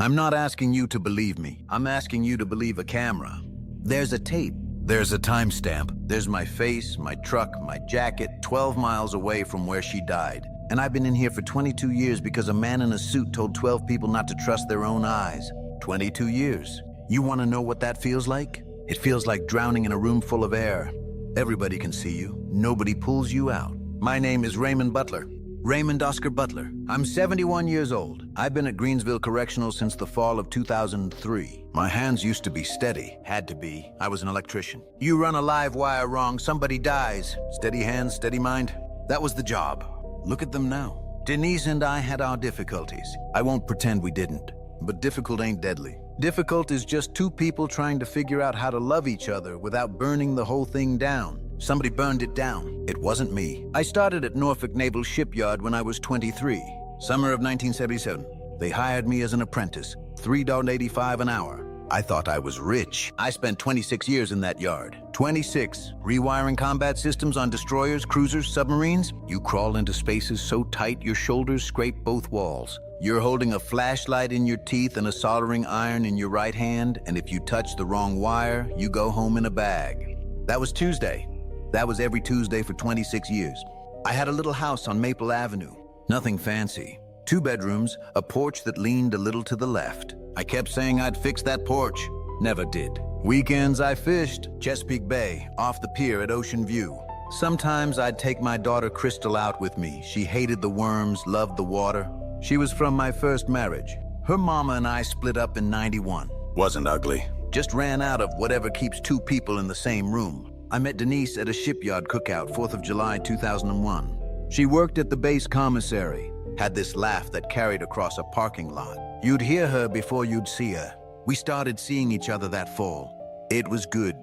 I'm not asking you to believe me. I'm asking you to believe a camera. There's a tape. There's a timestamp. There's my face, my truck, my jacket, 12 miles away from where she died. And I've been in here for 22 years because a man in a suit told 12 people not to trust their own eyes. 22 years. You want to know what that feels like? It feels like drowning in a room full of air. Everybody can see you. Nobody pulls you out. My name is Raymond Butler. Raymond Oscar Butler. I'm 71 years old. I've been at Greensville Correctional since the fall of 2003. My hands used to be steady. Had to be. I was an electrician. You run a live wire wrong, somebody dies. Steady hands, steady mind. That was the job. Look at them now. Denise and I had our difficulties. I won't pretend we didn't. But difficult ain't deadly. Difficult is just two people trying to figure out how to love each other without burning the whole thing down. Somebody burned it down. It wasn't me. I started at Norfolk Naval Shipyard when I was 23. Summer of 1977. They hired me as an apprentice. $3.85 an hour. I thought I was rich. I spent 26 years in that yard. 26. Rewiring combat systems on destroyers, cruisers, submarines. You crawl into spaces so tight your shoulders scrape both walls. You're holding a flashlight in your teeth and a soldering iron in your right hand, and if you touch the wrong wire, you go home in a bag. That was Tuesday. That was every Tuesday for 26 years. I had a little house on Maple Avenue. Nothing fancy. 2 bedrooms, a porch that leaned a little to the left. I kept saying I'd fix that porch. Never did. Weekends I fished, Chesapeake Bay, off the pier at Ocean View. Sometimes I'd take my daughter Crystal out with me. She hated the worms, loved the water. She was from my first marriage. Her mama and I split up in '91. Wasn't ugly. Just ran out of whatever keeps 2 people in the same room. I met Denise at a shipyard cookout, 4th of July, 2001. She worked at the base commissary, had this laugh that carried across a parking lot. You'd hear her before you'd see her. We started seeing each other that fall. It was good.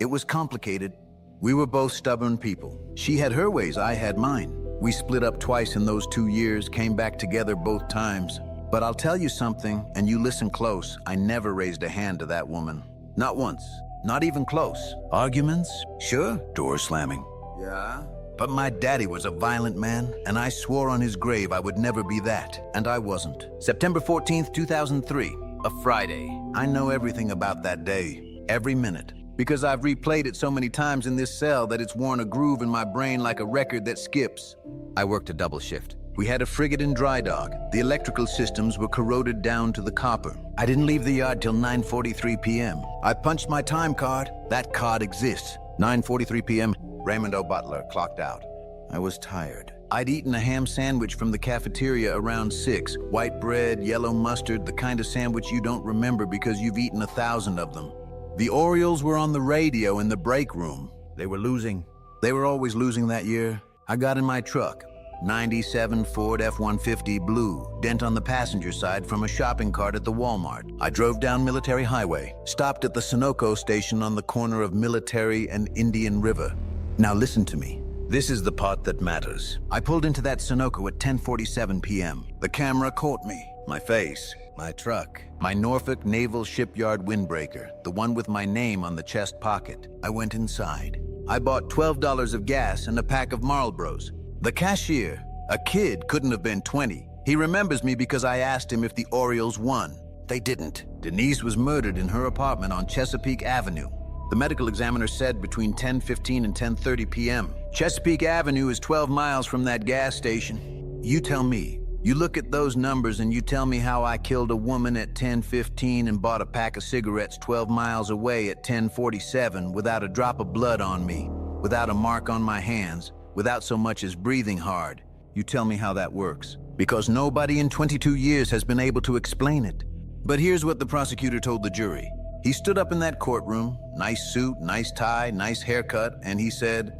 It was complicated. We were both stubborn people. She had her ways, I had mine. We split up twice in those 2 years, came back together both times. But I'll tell you something, and you listen close, I never raised a hand to that woman. Not once. Not even close. Arguments? Sure. Door slamming. Yeah. But my daddy was a violent man, and I swore on his grave I would never be that, and I wasn't. September 14th, 2003, a Friday. I know everything about that day, every minute, because I've replayed it so many times in this cell that it's worn a groove in my brain like a record that skips. I worked a double shift. We had a frigate in dry dock. The electrical systems were corroded down to the copper. I didn't leave the yard till 9:43 p.m. I punched my time card. That card exists. 9:43 p.m., Raymond O. Butler clocked out. I was tired. I'd eaten a ham sandwich from the cafeteria around 6. White bread, yellow mustard, the kind of sandwich you don't remember because you've eaten 1,000 of them. The Orioles were on the radio in the break room. They were losing. They were always losing that year. I got in my truck. 97 Ford F-150 blue, dent on the passenger side from a shopping cart at the Walmart. I drove down Military Highway, stopped at the Sunoco station on the corner of Military and Indian River. Now listen to me. This is the part that matters. I pulled into that Sunoco at 10:47 p.m. The camera caught me. My face, my truck, my Norfolk Naval Shipyard windbreaker, the one with my name on the chest pocket. I went inside. I bought $12 of gas and a pack of Marlboros. The cashier, a kid, couldn't have been 20. He remembers me because I asked him if the Orioles won. They didn't. Denise was murdered in her apartment on Chesapeake Avenue. The medical examiner said between 10:15 and 10:30 p.m. Chesapeake Avenue is 12 miles from that gas station. You tell me. You look at those numbers and you tell me how I killed a woman at 10:15 and bought a pack of cigarettes 12 miles away at 10:47 without a drop of blood on me, without a mark on my hands, without so much as breathing hard. You tell me how that works. Because nobody in 22 years has been able to explain it. But here's what the prosecutor told the jury. He stood up in that courtroom, nice suit, nice tie, nice haircut, and he said,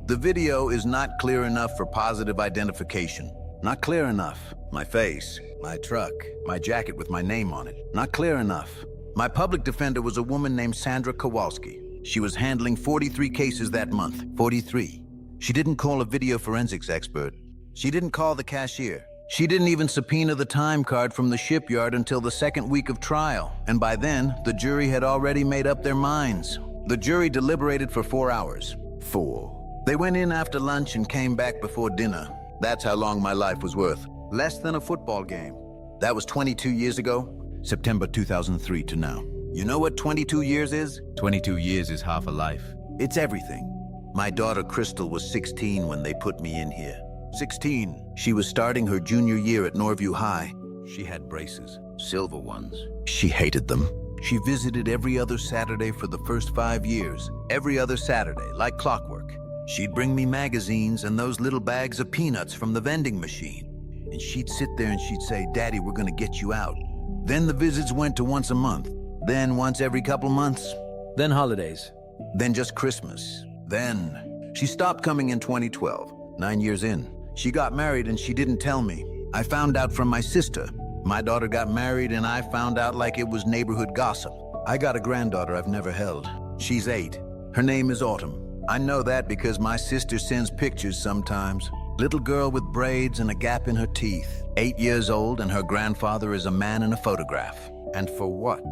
"The video is not clear enough for positive identification. Not clear enough. My face, my truck, my jacket with my name on it. Not clear enough. My public defender was a woman named Sandra Kowalski. She was handling 43 cases that month. 43. She didn't call a video forensics expert. She didn't call the cashier. She didn't even subpoena the time card from the shipyard until the second week of trial. And by then, the jury had already made up their minds. The jury deliberated for 4 hours. 4. They went in after lunch and came back before dinner. That's how long my life was worth. Less than a football game. That was 22 years ago. September 2003 to now. You know what 22 years is? 22 years is half a life. It's everything. My daughter Crystal was 16 when they put me in here. 16. She was starting her junior year at Norview High. She had braces, silver ones. She hated them. She visited every other Saturday for the first 5 years. Every other Saturday, like clockwork. She'd bring me magazines and those little bags of peanuts from the vending machine. And she'd sit there and she'd say, "Daddy, we're gonna get you out." Then the visits went to once a month. Then once every couple months. Then holidays. Then just Christmas. Then she stopped coming in 2012, 9 years in. She got married and she didn't tell me. I found out from my sister. My daughter got married and I found out like it was neighborhood gossip. I got a granddaughter I've never held. She's 8. Her name is Autumn. I know that because my sister sends pictures sometimes. Little girl with braids and a gap in her teeth. 8 years old and her grandfather is a man in a photograph. And for what?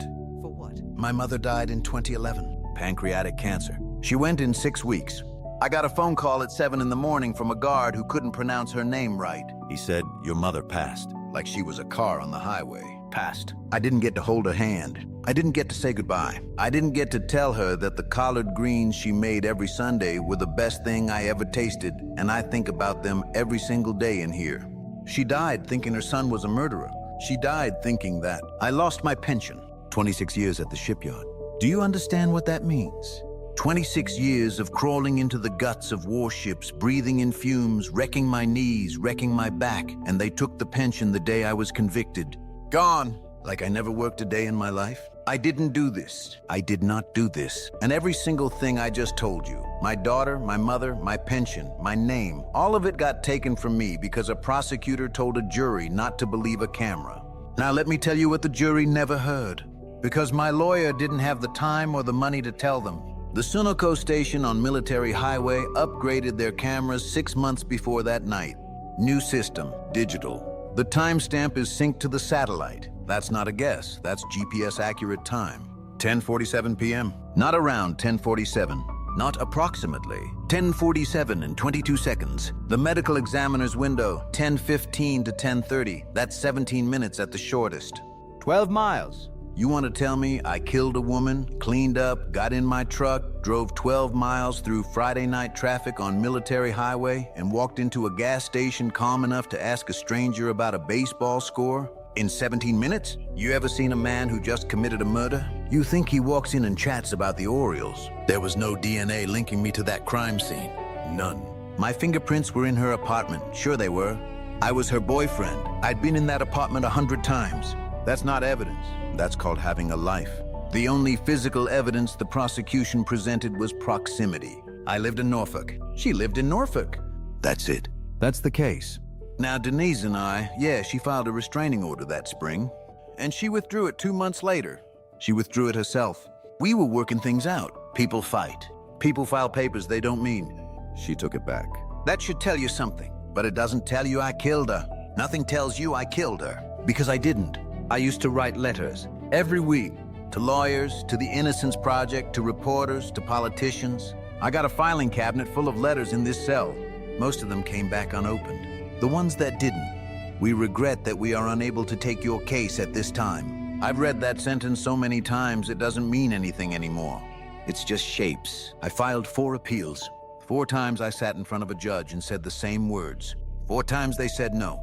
For what? My mother died in 2011, pancreatic cancer. She went in 6 weeks. I got a phone call at 7 in the morning from a guard who couldn't pronounce her name right. He said, "Your mother passed," like she was a car on the highway. Passed. I didn't get to hold her hand. I didn't get to say goodbye. I didn't get to tell her that the collard greens she made every Sunday were the best thing I ever tasted, and I think about them every single day in here. She died thinking her son was a murderer. She died thinking that. I lost my pension. 26 years at the shipyard. Do you understand what that means? 26 years of crawling into the guts of warships, breathing in fumes, wrecking my knees, wrecking my back, and they took the pension the day I was convicted. Gone. Like I never worked a day in my life. I didn't do this. I did not do this. And every single thing I just told you, my daughter, my mother, my pension, my name, all of it got taken from me because a prosecutor told a jury not to believe a camera. Now let me tell you what the jury never heard. Because my lawyer didn't have the time or the money to tell them. The Sunoco station on Military Highway upgraded their cameras 6 months before that night. New system, digital. The timestamp is synced to the satellite. That's not a guess, that's GPS accurate time. 10:47 p.m. Not around 10:47. Not approximately. 10:47 and 22 seconds. The medical examiner's window, 10:15 to 10:30. That's 17 minutes at the shortest. 12 miles. You want to tell me I killed a woman, cleaned up, got in my truck, drove 12 miles through Friday night traffic on Military Highway, and walked into a gas station calm enough to ask a stranger about a baseball score? In 17 minutes? You ever seen a man who just committed a murder? You think he walks in and chats about the Orioles. There was no DNA linking me to that crime scene. None. My fingerprints were in her apartment. Sure they were. I was her boyfriend. I'd been in that apartment 100 times. That's not evidence. That's called having a life. The only physical evidence the prosecution presented was proximity. I lived in Norfolk. She lived in Norfolk. That's it. That's the case. Now, Denise and I, she filed a restraining order that spring, and she withdrew it 2 months later. She withdrew it herself. We were working things out. People fight. People file papers they don't mean. She took it back. That should tell you something, but it doesn't tell you I killed her. Nothing tells you I killed her, because I didn't. I used to write letters every week to lawyers, to the Innocence Project, to reporters, to politicians. I got a filing cabinet full of letters in this cell. Most of them came back unopened. The ones that didn't, "We regret that we are unable to take your case at this time." I've read that sentence so many times it doesn't mean anything anymore. It's just shapes. I filed 4 appeals. 4 times I sat in front of a judge and said the same words. 4 times they said no.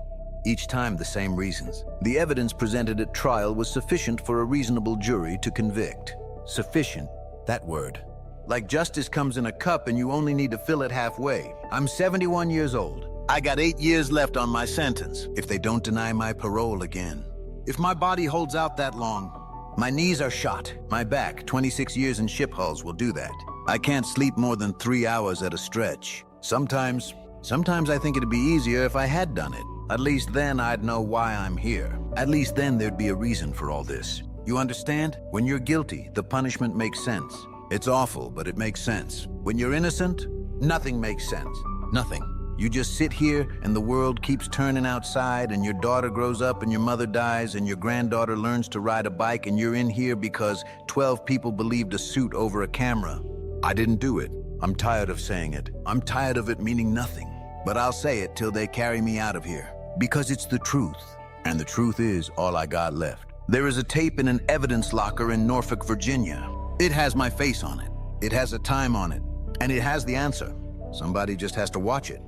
Each time the same reasons. The evidence presented at trial was sufficient for a reasonable jury to convict. Sufficient, that word. Like justice comes in a cup and you only need to fill it halfway. I'm 71 years old. I got 8 years left on my sentence if they don't deny my parole again. If my body holds out that long, my knees are shot. My back, 26 years in ship hulls will do that. I can't sleep more than 3 hours at a stretch. Sometimes I think it'd be easier if I had done it. At least then I'd know why I'm here. At least then there'd be a reason for all this. You understand? When you're guilty, the punishment makes sense. It's awful, but it makes sense. When you're innocent, nothing makes sense. Nothing. You just sit here and the world keeps turning outside and your daughter grows up and your mother dies and your granddaughter learns to ride a bike and you're in here because 12 people believed a suit over a camera. I didn't do it. I'm tired of saying it. I'm tired of it meaning nothing. But I'll say it till they carry me out of here. Because it's the truth. And the truth is all I got left. There is a tape in an evidence locker in Norfolk, Virginia. It has my face on it. It has a time on it. And it has the answer. Somebody just has to watch it.